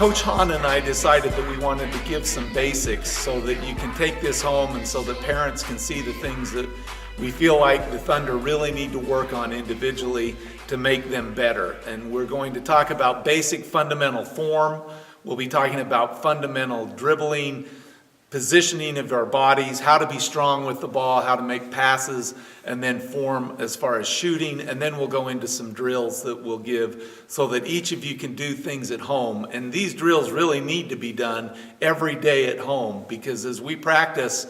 Coach Hahn and I decided that we wanted to give some basics so that you can take this home and so that parents can see the things that we feel like the Thunder really need to work on individually to make them better. And we're going to talk about basic fundamental form. We'll be talking about fundamental dribbling, positioning of our bodies, how to be strong with the ball, how to make passes, and then form as far as shooting. And then we'll go into some drills that we'll give so that each of you can do things at home. And these drills really need to be done every day at home, because as we practice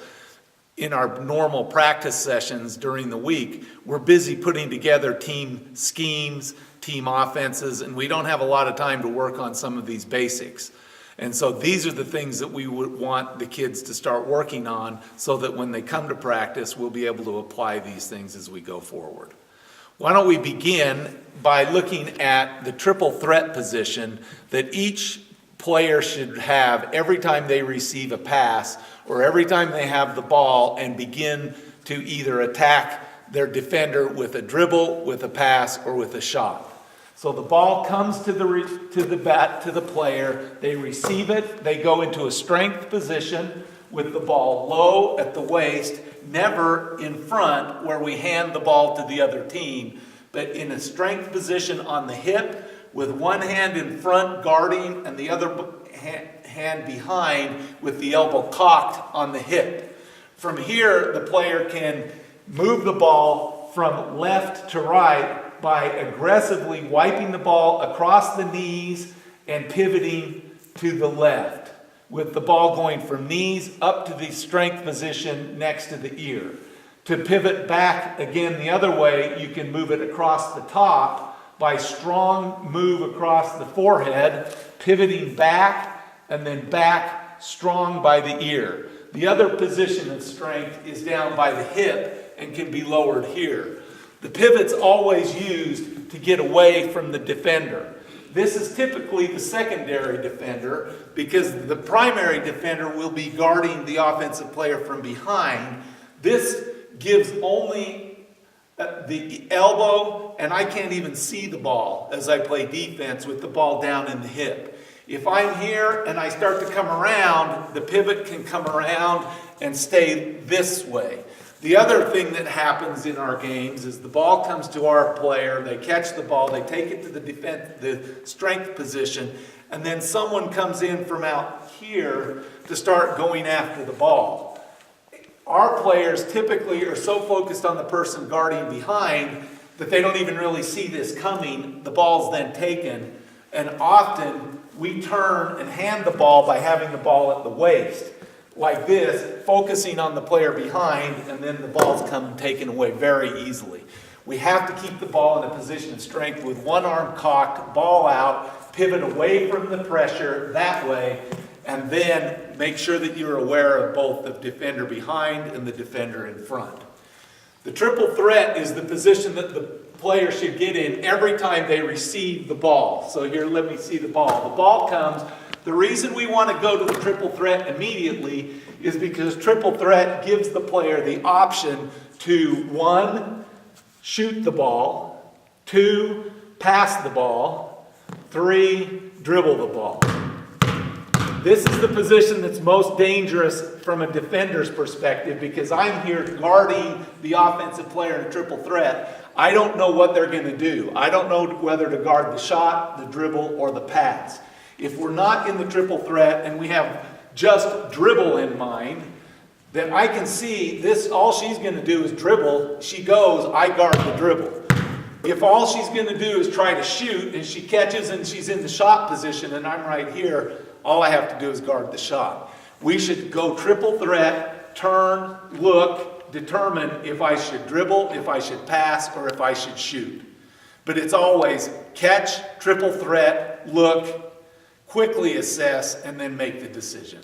in our normal practice sessions during the week, we're busy putting together team schemes, team offenses, and we don't have a lot of time to work on some of these basics. And so these are the things that we would want the kids to start working on so that when they come to practice, we'll be able to apply these things as we go forward. Why don't we begin by looking at the triple threat position that each player should have every time they receive a pass or every time they have the ball and begin to either attack their defender with a dribble, with a pass, or with a shot. So the ball comes to the player, they receive it, they go into a strength position with the ball low at the waist, never in front where we hand the ball to the other team, but in a strength position on the hip with one hand in front guarding and the other hand behind with the elbow cocked on the hip. From here, the player can move the ball from left to right by aggressively wiping the ball across the knees and pivoting to the left, with the ball going from knees up to the strength position next to the ear. To pivot back again the other way, you can move it across the top by strong move across the forehead, pivoting back and then back strong by the ear. The other position of strength is down by the hip and can be lowered here. The pivot's always used to get away from the defender. This is typically the secondary defender because the primary defender will be guarding the offensive player from behind. This gives only the elbow, and I can't even see the ball as I play defense with the ball down in the hip. If I'm here and I start to come around, the pivot can come around and stay this way. The other thing that happens in our games is the ball comes to our player, they catch the ball, they take it to the strength position, and then someone comes in from out here to start going after the ball. Our players typically are so focused on the person guarding behind that they don't even really see this coming. The ball's then taken, and often we turn and hand the ball by having the ball at the waist, like this, focusing on the player behind, and then the ball's come taken away very easily. We have to keep the ball in a position of strength with one arm cocked, ball out, pivot away from the pressure that way, and then make sure that you're aware of both the defender behind and the defender in front. The triple threat is the position that the player should get in every time they receive the ball. So here, let me see the ball. The ball comes. The reason we want to go to the triple threat immediately is because triple threat gives the player the option to 1, shoot the ball, 2, pass the ball, 3, dribble the ball. This is the position that's most dangerous from a defender's perspective because I'm here guarding the offensive player in a triple threat. I don't know what they're going to do. I don't know whether to guard the shot, the dribble, or the pass. If we're not in the triple threat and we have just dribble in mind, then I can see this, all she's going to do is dribble. She goes, I guard the dribble. If all she's going to do is try to shoot and she catches and she's in the shot position and I'm right here, all I have to do is guard the shot. We should go triple threat, turn, look, determine if I should dribble, if I should pass, or if I should shoot. But it's always catch, triple threat, look, quickly assess, and then make the decision.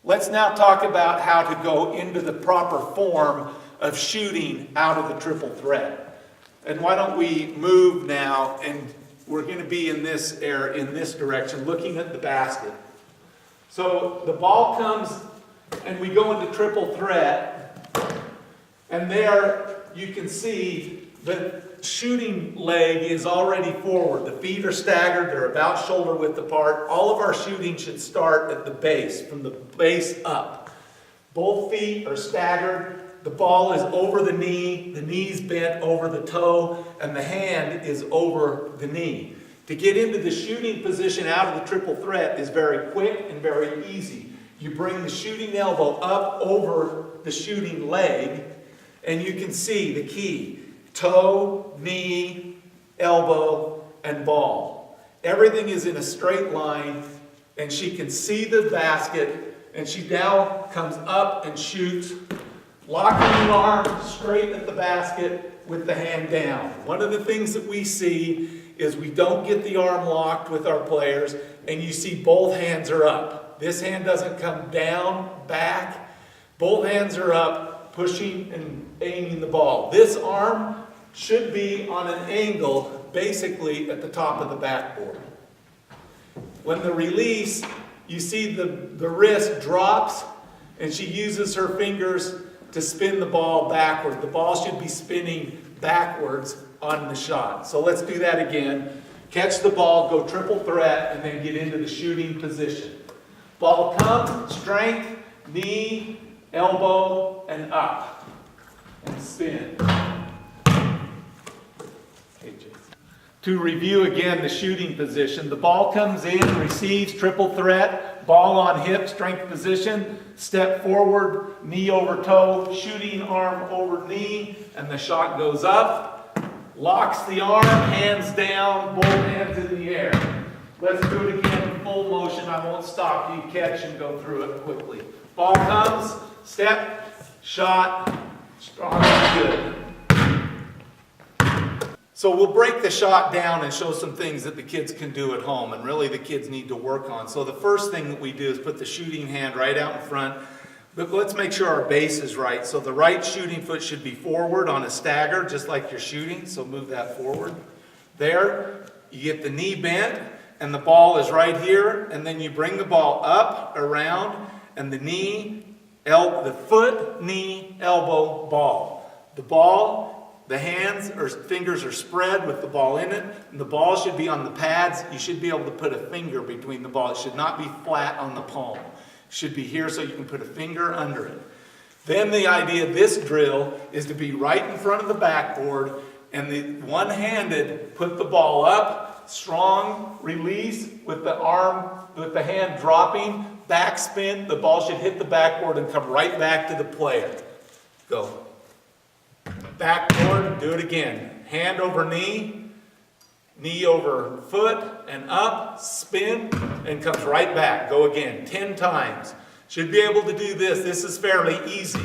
Let's now talk about how to go into the proper form of shooting out of the triple threat. And why don't we move now, and we're going to be in this direction, looking at the basket. So the ball comes, and we go into triple threat, and there you can see that shooting leg is already forward. The feet are staggered, they're about shoulder width apart. All of our shooting should start at the base, from the base up. Both feet are staggered, the ball is over the knee's bent over the toe, and the hand is over the knee. To get into the shooting position out of the triple threat is very quick and very easy. You bring the shooting elbow up over the shooting leg, and you can see the key: toe, knee, elbow, and ball. Everything is in a straight line, and she can see the basket, and she now comes up and shoots, locking the arm straight at the basket with the hand down. One of the things that we see is we don't get the arm locked with our players, and you see both hands are up. This hand doesn't come down, back. Both hands are up, pushing and aiming the ball. This arm should be on an angle, basically at the top of the backboard. When the release, you see the wrist drops, and she uses her fingers to spin the ball backward. The ball should be spinning backwards on the shot. So let's do that again. Catch the ball, go triple threat, and then get into the shooting position. Ball comes, strength, knee, elbow, and up. And spin. Okay, Jason. To review again the shooting position, the ball comes in, receives, triple threat, ball on hip, strength position, step forward, knee over toe, shooting arm over knee, and the shot goes up. Locks the arm, hands down, both hands in the air. Let's do it again in full motion. I won't stop. You catch and go through it quickly. Ball comes, step, shot, strong and good. So we'll break the shot down and show some things that the kids can do at home, and really the kids need to work on. So the first thing that we do is put the shooting hand right out in front. But let's make sure our base is right. So the right shooting foot should be forward on a stagger, just like you're shooting. So move that forward. There, you get the knee bent, and the ball is right here. And then you bring the ball up, around, and the knee, the foot, knee, elbow, ball. The ball, the hands or fingers are spread with the ball in it. And the ball should be on the pads. You should be able to put a finger between the ball. It should not be flat on the palm. Should be here so you can put a finger under it. Then the idea of this drill is to be right in front of the backboard, and the one-handed put the ball up, strong release with the arm, with the hand dropping, backspin. The ball should hit the backboard and come right back to the player. Go. Backboard, do it again. Hand over knee. Knee over foot and up, spin, and comes right back. Go again, 10 times. Should be able to do this. This is fairly easy.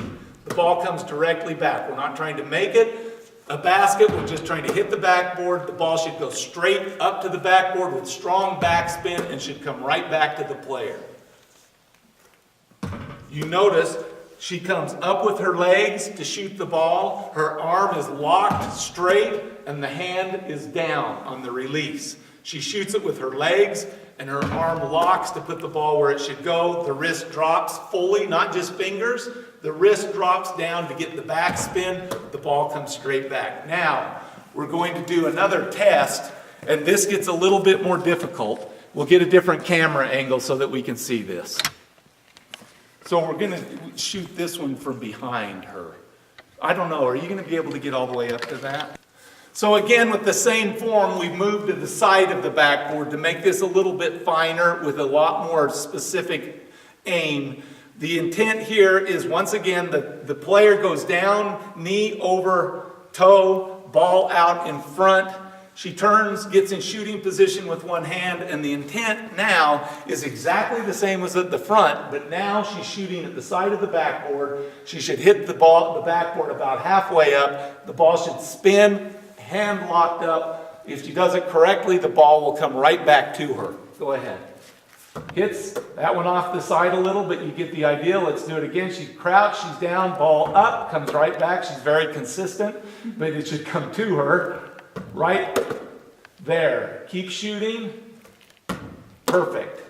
The ball comes directly back. We're not trying to make it a basket. We're just trying to hit the backboard. The ball should go straight up to the backboard with strong backspin and should come right back to the player. You notice she comes up with her legs to shoot the ball. Her arm is locked straight and the hand is down on the release. She shoots it with her legs and her arm locks to put the ball where it should go. The wrist drops fully, not just fingers. The wrist drops down to get the backspin. The ball comes straight back. Now, we're going to do another test, and this gets a little bit more difficult. We'll get a different camera angle so that we can see this. So we're going to shoot this one from behind her. I don't know, are you going to be able to get all the way up to that? So again, with the same form, we've moved to the side of the backboard to make this a little bit finer with a lot more specific aim. The intent here is, once again, the player goes down, knee over toe, ball out in front. She turns, gets in shooting position with one hand, and the intent now is exactly the same as at the front, but now she's shooting at the side of the backboard. She should hit the backboard about halfway up. The ball should spin, hand locked up. If she does it correctly, the ball will come right back to her. Go ahead. Hits that one off the side a little, but you get the idea. Let's do it again. She's crouched, she's down, ball up, comes right back. She's very consistent, but it should come to her. Right there. Keep shooting. Perfect.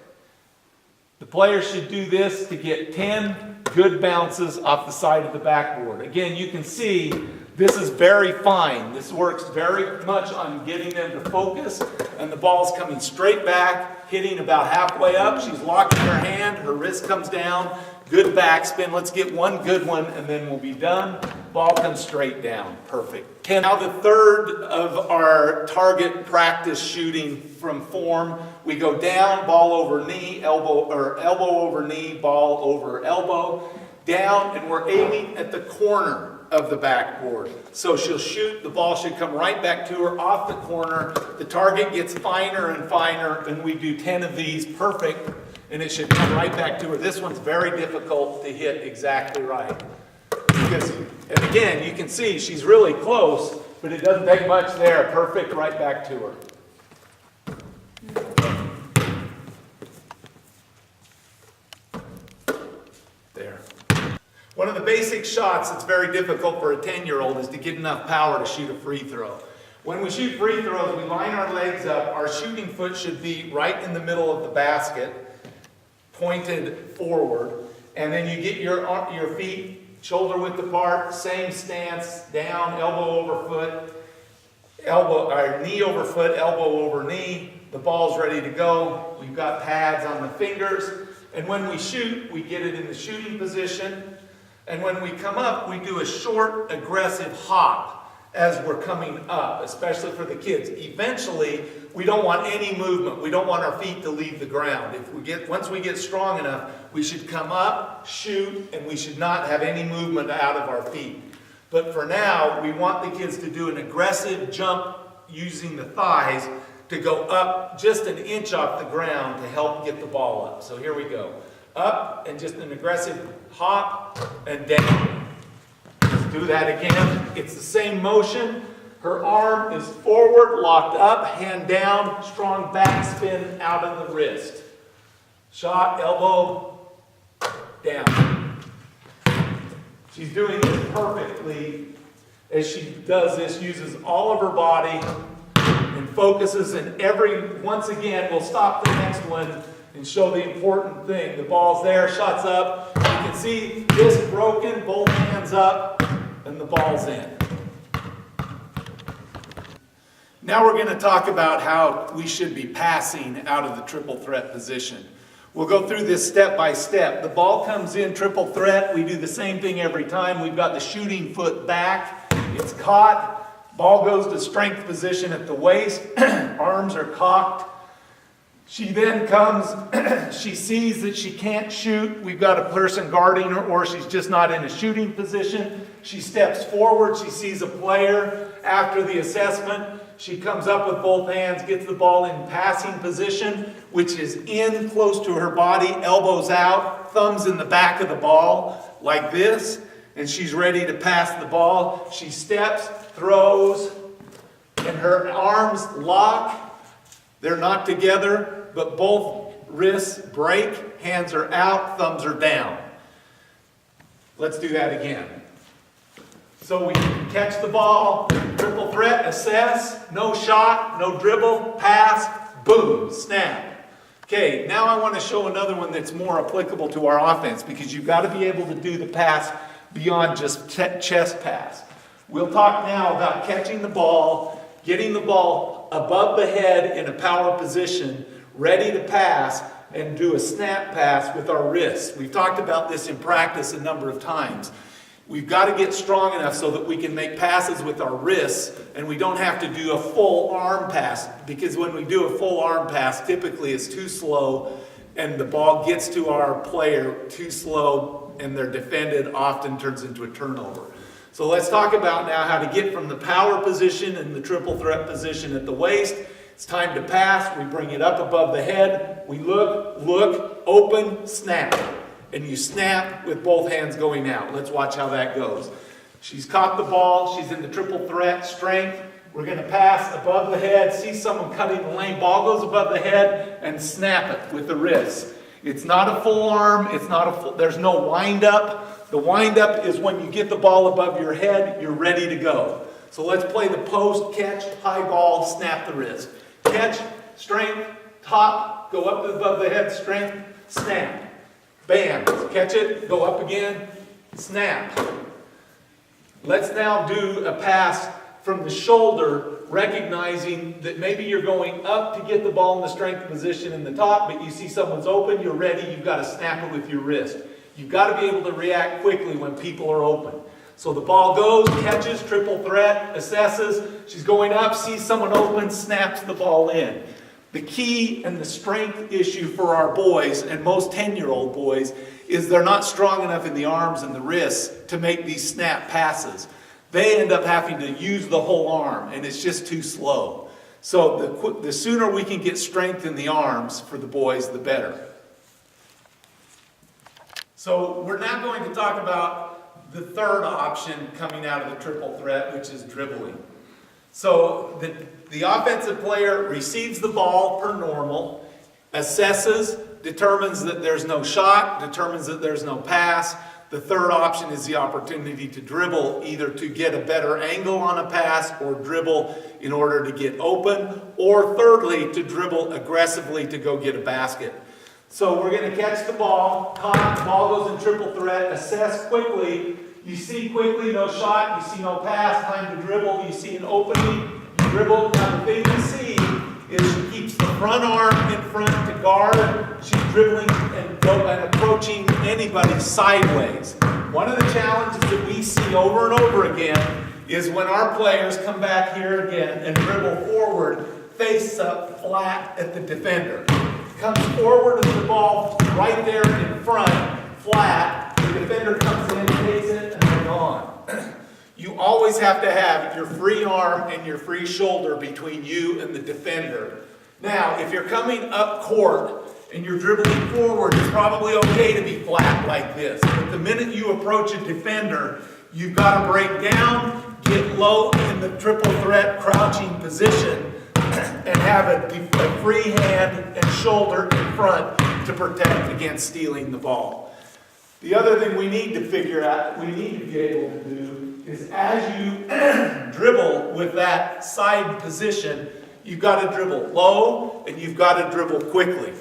The player should do this to get 10 good bounces off the side of the backboard. Again, you can see This is very fine. This works very much on getting them to focus, and the ball's coming straight back, hitting about halfway up. She's locking her hand, her wrist comes down, good backspin. Let's get one good one and then we'll be done. Ball comes straight down, perfect. Now the third of our target practice shooting from form, we go down, ball over knee, elbow over knee, ball over elbow, down, and we're aiming at the corner of the backboard. So she'll shoot, the ball should come right back to her off the corner. The target gets finer and finer, and we do 10 of these, perfect, and it should come right back to her. This one's very difficult to hit exactly right. Because, and again, you can see she's really close, but it doesn't take much there. Perfect, right back to her. There. One of the basic shots that's very difficult for a 10-year-old is to get enough power to shoot a free throw. When we shoot free throws, we line our legs up. Our shooting foot should be right in the middle of the basket, pointed forward. And then you get your feet shoulder width apart, same stance, down, elbow over foot, knee over foot, elbow over knee. The ball's ready to go. We've got pads on the fingers. And when we shoot, we get it in the shooting position. And when we come up, we do a short, aggressive hop as we're coming up, especially for the kids. Eventually, we don't want any movement. We don't want our feet to leave the ground. Once we get strong enough, we should come up, shoot, and we should not have any movement out of our feet. But for now, we want the kids to do an aggressive jump using the thighs to go up just an inch off the ground to help get the ball up. So here we go. Up and just an aggressive hop and down. Let's do that again. It's the same motion. Her arm is forward, locked up, hand down, strong backspin out of the wrist. Shot, elbow, down. She's doing this perfectly as she does this, uses all of her body and focuses, and once again, we'll stop the next one and show the important thing. The ball's there, shots up. You can see this broken, both hands up, and the ball's in. Now we're going to talk about how we should be passing out of the triple threat position. We'll go through this step by step. The ball comes in triple threat. We do the same thing every time. We've got the shooting foot back. It's caught. Ball goes to strength position at the waist. Arms are cocked. She then comes, she sees that she can't shoot. We've got a person guarding her, or she's just not in a shooting position. She steps forward. She sees a player. After the assessment, she comes up with both hands, gets the ball in passing position, which is in close to her body, elbows out, thumbs in the back of the ball, like this, and she's ready to pass the ball. She steps, throws, and her arms lock. They're not together, but both wrists break, hands are out, thumbs are down. Let's do that again. So we catch the ball, triple threat, assess, no shot, no dribble, pass, boom, snap. Okay, now I want to show another one that's more applicable to our offense, because you've got to be able to do the pass beyond just chest pass. We'll talk now about catching the ball, getting the ball above the head in a power position, ready to pass, and do a snap pass with our wrists. We've talked about this in practice a number of times. We've got to get strong enough so that we can make passes with our wrists, and we don't have to do a full arm pass, because when we do a full arm pass, typically it's too slow, and the ball gets to our player too slow, and they're defended, often turns into a turnover. So let's talk about now how to get from the power position and the triple threat position at the waist. It's time to pass. We bring it up above the head. We look, open, snap. And you snap with both hands going out. Let's watch how that goes. She's caught the ball. She's in the triple threat, strength. We're going to pass above the head. See someone cutting the lane. Ball goes above the head and snap it with the wrist. It's not a full arm. There's no wind up. The wind up is when you get the ball above your head, you're ready to go. So let's play the post, catch, high ball, snap the wrist. Catch, strength, top, go up above the head, strength, snap. Bam, catch it, go up again, snap. Let's now do a pass from the shoulder, recognizing that maybe you're going up to get the ball in the strength position in the top, but you see someone's open, you're ready, you've got to snap it with your wrist. You've got to be able to react quickly when people are open. So the ball goes, catches, triple threat, assesses, she's going up, sees someone open, snaps the ball in. The key and the strength issue for our boys, and most 10-year-old boys, is they're not strong enough in the arms and the wrists to make these snap passes. They end up having to use the whole arm, and it's just too slow. So the sooner we can get strength in the arms for the boys, the better. So we're now going to talk about the third option coming out of the triple threat, which is dribbling. So the offensive player receives the ball per normal, assesses, determines that there's no shot, determines that there's no pass. The third option is the opportunity to dribble, either to get a better angle on a pass or dribble in order to get open, or thirdly, to dribble aggressively to go get a basket. So we're going to catch the ball, caught, the ball goes in triple threat, assess quickly. You see quickly, no shot, you see no pass, time to dribble, you see an opening, you dribble. Now the thing you see is she keeps the front arm in front to guard. She's dribbling and approaching anybody sideways. One of the challenges that we see over and over again is when our players come back here again and dribble forward, face up flat at the defender. Comes forward with the ball right there in front, flat. The defender comes in, takes it, and they're gone. You always have to have your free arm and your free shoulder between you and the defender. Now, if you're coming up court and you're dribbling forward, it's probably okay to be flat like this. But the minute you approach a defender, you've got to break down, get low in the triple threat crouching position, and have a free hand and shoulder in front to protect against stealing the ball. The other thing we need to figure out, we need to be able to do, is as you dribble with that side position, you've got to dribble low and you've got to dribble quickly.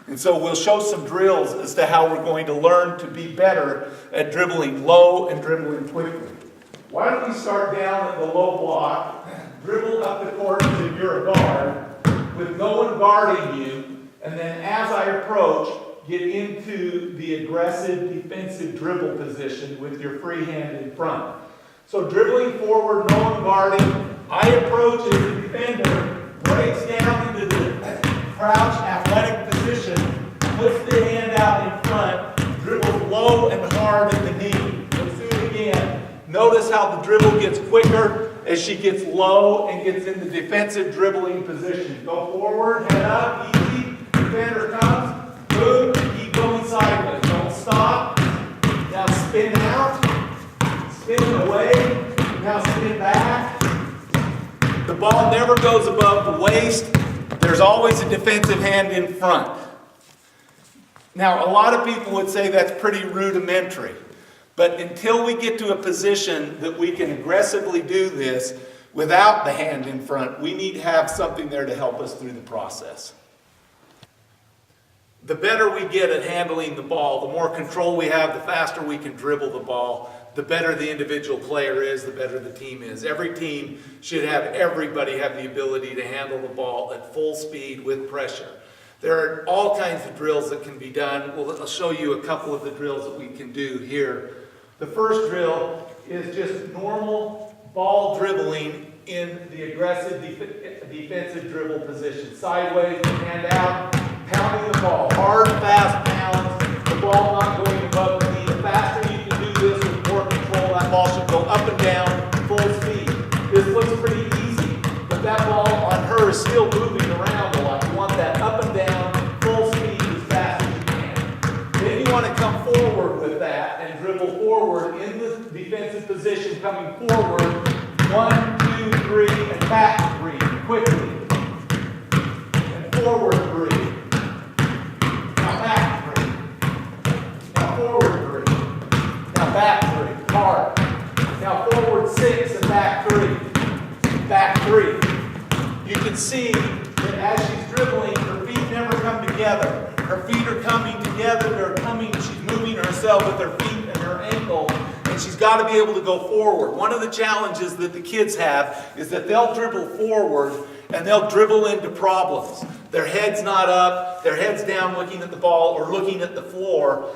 And so we'll show some drills as to how we're going to learn to be better at dribbling low and dribbling quickly. Why don't we start down at the low block, dribble up the court as if you're a guard, with no one guarding you, and then as I approach, get into the aggressive defensive dribble position with your free hand in front. So dribbling forward, no one guarding, I approach as a defender, breaks down into the crouch athletic position, puts the hand out in front, dribbles low and hard at the knee. Let's do it again. Notice how the dribble gets quicker as she gets low and gets in the defensive dribbling position. Go forward, head up, easy. Defender comes, move, keep going sideways. Don't stop. Now spin out, spin away, now spin back. The ball never goes above the waist. There's always a defensive hand in front. Now, a lot of people would say that's pretty rudimentary. But until we get to a position that we can aggressively do this without the hand in front, we need to have something there to help us through the process. The better we get at handling the ball, the more control we have, the faster we can dribble the ball, the better the individual player is, the better the team is. Every team should have everybody have the ability to handle the ball at full speed with pressure. There are all kinds of drills that can be done. I'll show you a couple of the drills that we can do here. The first drill is just normal ball dribbling in the aggressive defensive dribble position. Sideways, hand out, pounding the ball. Hard, fast pounds, the ball not going above the knee. The faster you can do this with more control, that ball should go up and down full speed. This looks pretty easy, but that ball on her is still moving around a lot. You want that up and down, full speed as fast as you can. Then you want to come forward with that and dribble forward in the defensive position, coming forward. 1, 2, 3, and back 3, quickly. And forward 3. Now back 3. Now forward 3. Now back 3. Hard. Now forward 6 and back 3. Back 3. You can see that as she's dribbling, her feet never come together. Her feet are coming together. They're coming. She's moving herself with her feet and her ankle. And and she's got to be able to go forward. One of the challenges that the kids have is that they'll dribble forward and they'll dribble into problems. Their head's not up, their head's down looking at the ball or looking at the floor,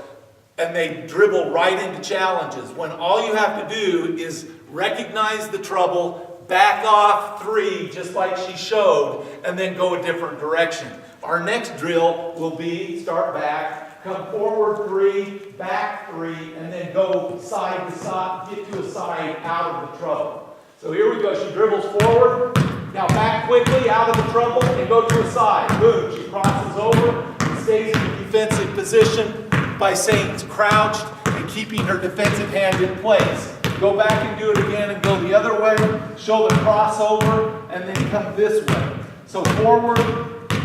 and they dribble right into challenges. When all you have to do is recognize the trouble, back off 3, just like she showed, and then go a different direction. Our next drill will be start back, come forward 3, back 3, and then go side to side, get to a side out of the trouble. So here we go. She dribbles forward. Now back quickly out of the trouble and go to a side. Boom. She crosses over and stays in the defensive position by staying crouched and keeping her defensive hand in place. Go back and do it again and go the other way. Shoulder crossover and then come this way. So forward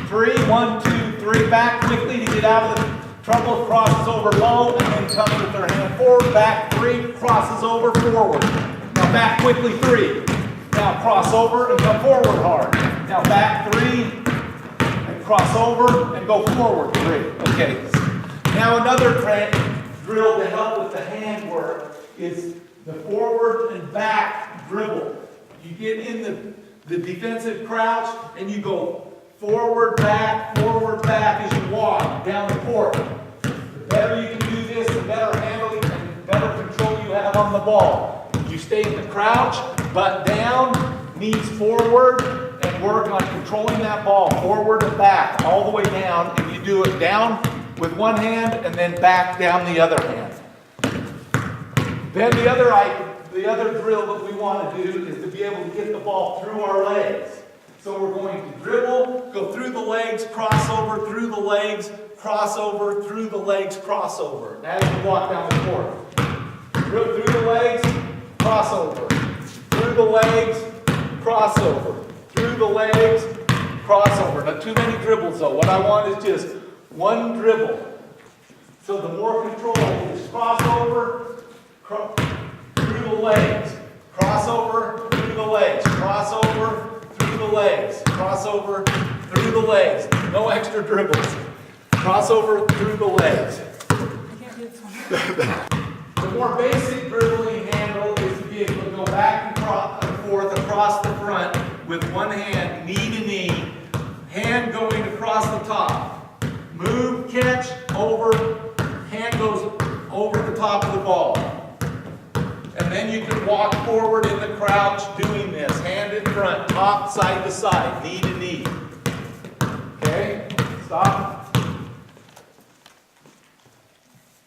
3, 1, 2, 3. Back quickly to get out of the trouble. Crosses over low and then comes with her hand forward. Back 3. Crosses over forward. Now back quickly 3. Now cross over and come forward hard. Now back 3 and cross over and go forward 3. Okay. Now another drill to help with the hand work is the forward and back dribble. You get in the defensive crouch and you go forward, back as you walk down the court. The better you can do this, the better handling and better control you have on the ball. You stay in the crouch, butt down, knees forward, and work on controlling that ball forward and back all the way down, and you do it down with one hand and then back down the other hand. Then the other drill that we want to do is to be able to get the ball through our legs. So we're going to dribble, go through the legs, cross over, through the legs, cross over, through the legs, cross over. As you walk down the court. Dribble through the legs, cross over. Through the legs, cross over. Through the legs, cross over. Not too many dribbles though. What I want is just one dribble. So the more control is cross over, through the legs, cross over, through the legs, cross over, through the legs, cross over, through the legs. No extra dribbles. Cross over, through the legs. The more basic dribbling handle is to be able to go back and forth across the front with one hand, knee to knee, hand going across the top. Move, catch, over, hand goes over the top of the ball. And then you can walk forward in the crouch doing this, hand in front, top, side to side, knee to knee. Okay, stop.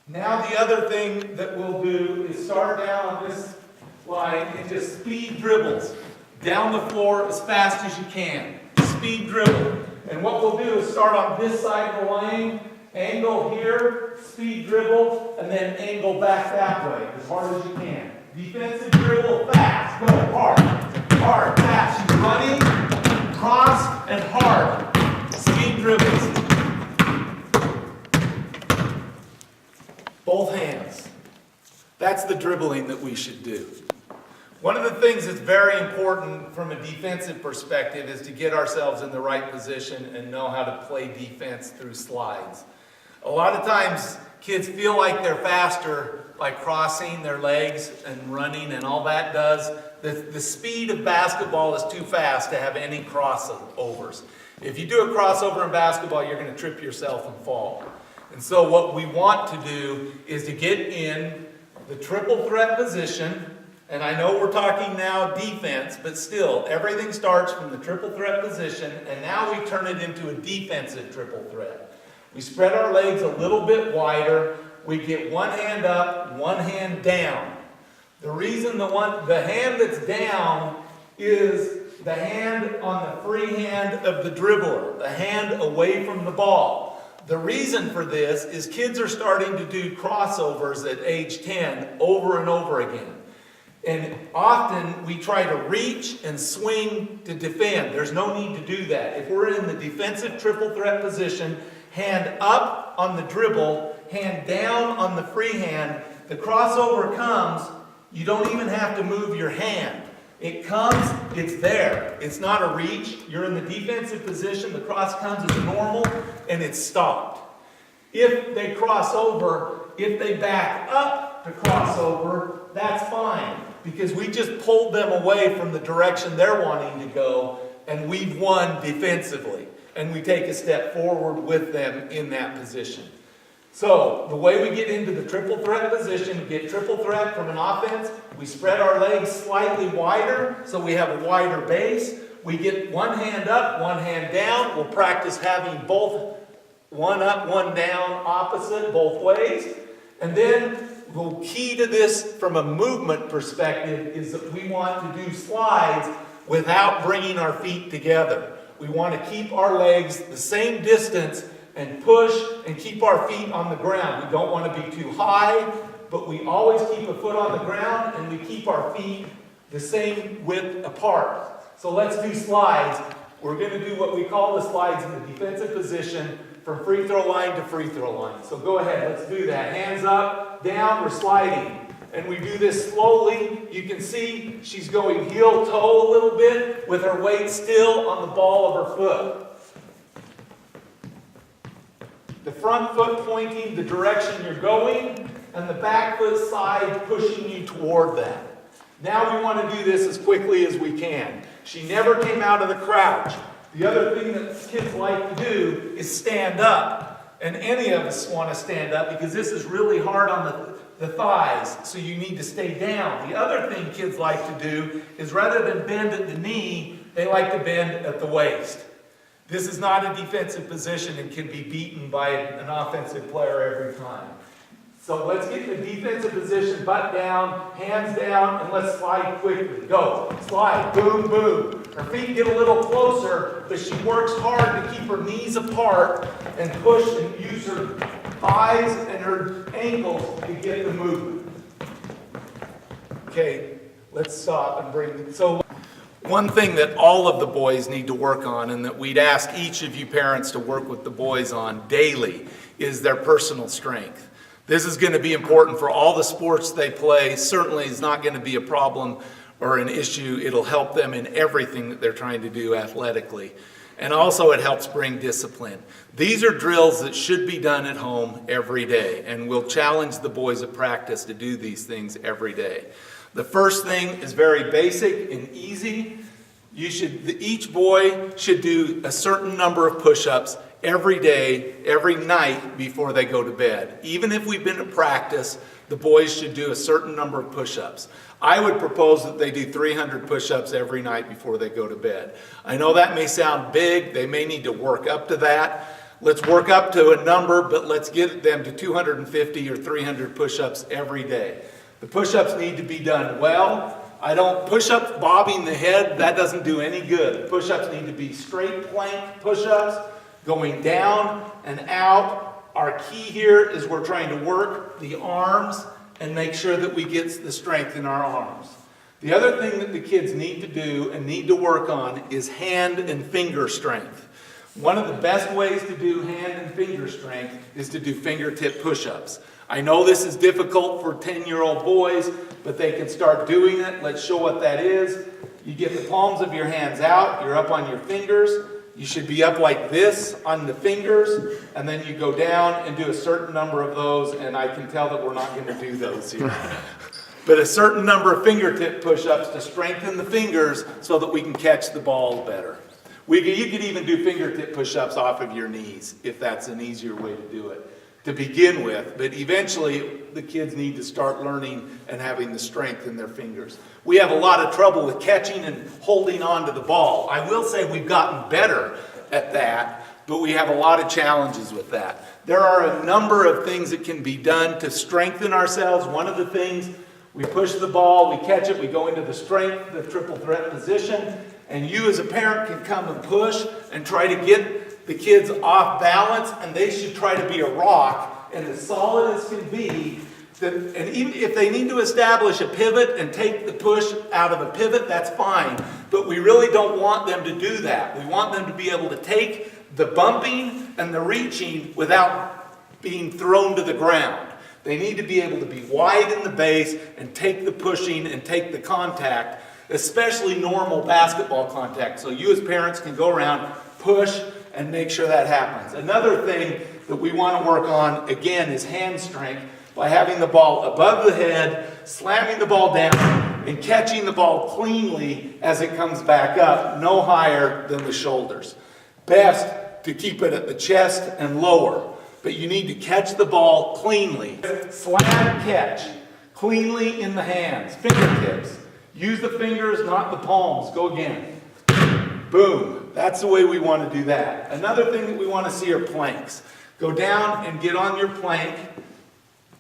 Now the other thing that we'll do is start down on this line and just speed dribbles down the floor as fast as you can. Speed dribble. And what we'll do is start on this side of the lane, angle here, speed dribble, and then angle back that way as hard as you can. Defensive dribble, fast, go hard, hard, fast. She's running, cross, and hard. Speed dribbles. Both hands. That's the dribbling that we should do. One of the things that's very important from a defensive perspective is to get ourselves in the right position and know how to play defense through slides. A lot of times kids feel like they're faster by crossing their legs and running and all that does. The speed of basketball is too fast to have any crossovers. If you do a crossover in basketball, you're going to trip yourself and fall. And so what we want to do is to get in the triple threat position. And I know we're talking now defense, but still, everything starts from the triple threat position, and now we turn it into a defensive triple threat. We spread our legs a little bit wider. We get one hand up, one hand down. The reason the hand that's down is the hand on the free hand of the dribbler, the hand away from the ball. The reason for this is kids are starting to do crossovers at age 10 over and over again. And often we try to reach and swing to defend. There's no need to do that. If we're in the defensive triple threat position, hand up on the dribble, hand down on the free hand, the crossover comes, you don't even have to move your hand. It comes, it's there. It's not a reach. You're in the defensive position, the cross comes as normal, and it's stopped. If they cross over, if they back up, up to cross over, that's fine. Because we just pulled them away from the direction they're wanting to go, and we've won defensively. And we take a step forward with them in that position. So, the way we get into the triple threat position, we get triple threat from an offense, we spread our legs slightly wider, so we have a wider base. We get one hand up, one hand down. We'll practice having both one up, one down, opposite, both ways. And then the key to this from a movement perspective is that we want to do slides without bringing our feet together. We want to keep our legs the same distance and push and keep our feet on the ground. We don't want to be too high, but we always keep a foot on the ground and we keep our feet the same width apart. So let's do slides. We're going to do what we call the slides in the defensive position from free throw line to free throw line. So go ahead, let's do that. Hands up, down, we're sliding. And we do this slowly. You can see she's going heel toe a little bit with her weight still on the ball of her foot. The front foot pointing the direction you're going, and the back foot side pushing you toward that. Now we want to do this as quickly as we can. She never came out of the crouch. The other thing that kids like to do is stand up. And any of us want to stand up because this is really hard on the thighs, so you need to stay down. The other thing kids like to do is rather than bend at the knee, they like to bend at the waist. This is not a defensive position and can be beaten by an offensive player every time. So let's get the defensive position, butt down, hands down, and let's slide quickly. Go. Slide. Boom, boom. Her feet get a little closer, but she works hard to keep her knees apart and push and use her thighs and her ankles to get the movement. Okay, let's stop and bring it. So one thing that all of the boys need to work on, and that we'd ask each of you parents to work with the boys on daily, is their personal strength. This is going to be important for all the sports they play. Certainly is not going to be a problem or an issue. It'll help them in everything that they're trying to do athletically. And also it helps bring discipline. These are drills that should be done at home every day, and we'll challenge the boys at practice to do these things every day. The first thing is very basic and easy. Each boy should do a certain number of push-ups every day, every night before they go to bed. Even if we've been at practice, the boys should do a certain number of push-ups. I would propose that they do 300 push-ups every night before they go to bed. I know that may sound big. They may need to work up to that. Let's work up to a number, but let's get them to 250 or 300 push-ups every day. The push-ups need to be done well. Push-ups bobbing the head, that doesn't do any good. Push-ups need to be straight plank push-ups, going down and out. Our key here is we're trying to work the arms and make sure that we get the strength in our arms. The other thing that the kids need to do and need to work on is hand and finger strength. One of the best ways to do hand and finger strength is to do fingertip push-ups. I know this is difficult for 10-year-old boys, but they can start doing it. Let's show what that is. You get the palms of your hands out, you're up on your fingers. You should be up like this on the fingers, and then you go down and do a certain number of those, and I can tell that we're not going to do those here. But a certain number of fingertip push-ups to strengthen the fingers so that we can catch the ball better. You could even do fingertip push-ups off of your knees if that's an easier way to do it to begin with, but eventually the kids need to start learning and having the strength in their fingers. We have a lot of trouble with catching and holding on to the ball. I will say we've gotten better at that, but we have a lot of challenges with that. There are a number of things that can be done to strengthen ourselves. One of the things, we push the ball, we catch it, we go into the strength, the triple threat position, and you as a parent can come and push and try to get the kids off balance, and they should try to be a rock and as solid as can be. And even if they need to establish a pivot and take the push out of a pivot, that's fine. But we really don't want them to do that. We want them to be able to take the bumping and the reaching without being thrown to the ground. They need to be able to be wide in the base and take the pushing and take the contact, especially normal basketball contact. So you as parents can go around, push, and make sure that happens. Another thing that we want to work on, again, is hand strength. by having the ball above the head, slamming the ball down, and catching the ball cleanly as it comes back up, no higher than the shoulders. Best to keep it at the chest and lower, but you need to catch the ball cleanly. Slam catch, cleanly in the hands, fingertips. Use the fingers, not the palms. Go again. Boom. That's the way we want to do that. Another thing that we want to see are planks. Go down and get on your plank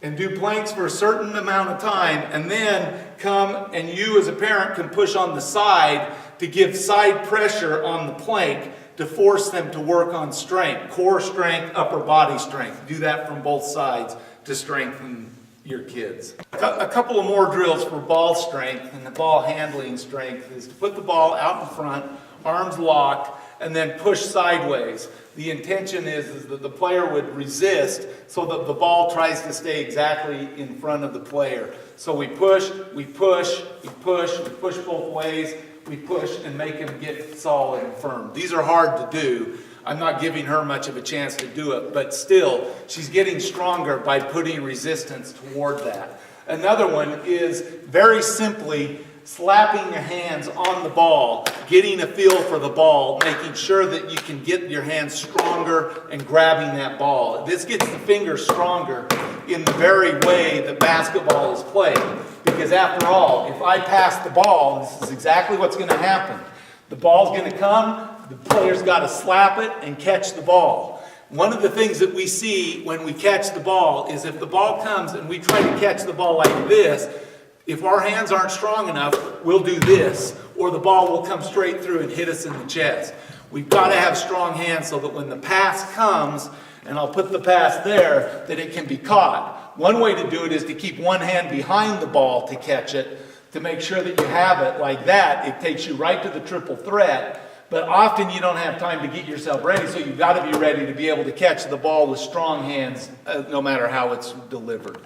and do planks for a certain amount of time, and then come and you as a parent can push on the side to give side pressure on the plank to force them to work on strength, core strength, upper body strength. Do that from both sides to strengthen your kids. A couple of more drills for ball strength and the ball handling strength is to put the ball out in front, arms locked, and then push sideways. The intention is that the player would resist so that the ball tries to stay exactly in front of the player. So we push, we push, we push, we push both ways, we push and make him get solid and firm. These are hard to do. I'm not giving her much of a chance to do it, but still, she's getting stronger by putting resistance toward that. Another one is very simply slapping your hands on the ball, getting a feel for the ball, making sure that you can get your hands stronger and grabbing that ball. This gets the fingers stronger in the very way that basketball is played. Because after all, if I pass the ball, this is exactly what's going to happen. The ball's going to come, the player's got to slap it and catch the ball. One of the things that we see when we catch the ball is if the ball comes and we try to catch the ball like this, if our hands aren't strong enough, we'll do this, or the ball will come straight through and hit us in the chest. We've got to have strong hands so that when the pass comes, and I'll put the pass there, that it can be caught. One way to do it is to keep one hand behind the ball to catch it, to make sure that you have it like that. It takes you right to the triple threat, but often you don't have time to get yourself ready, so you've got to be ready to be able to catch the ball with strong hands, no matter how it's delivered.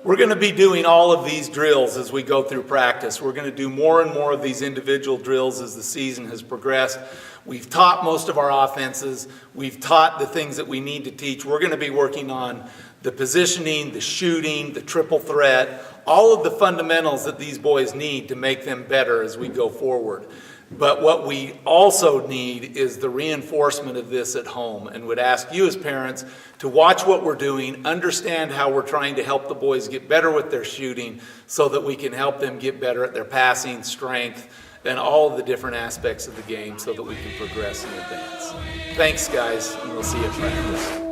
We're going to be doing all of these drills as we go through practice. We're going to do more and more of these individual drills as the season has progressed. We've taught most of our offenses. We've taught the things that we need to teach. We're going to be working on the positioning, the shooting, the triple threat, all of the fundamentals that these boys need to make them better as we go forward. But what we also need is the reinforcement of this at home, and would ask you as parents to watch what we're doing, understand how we're trying to help the boys get better with their shooting so that we can help them get better at their passing, strength, and all of the different aspects of the game so that we can progress and advance. Thanks, guys, and we'll see you at practice.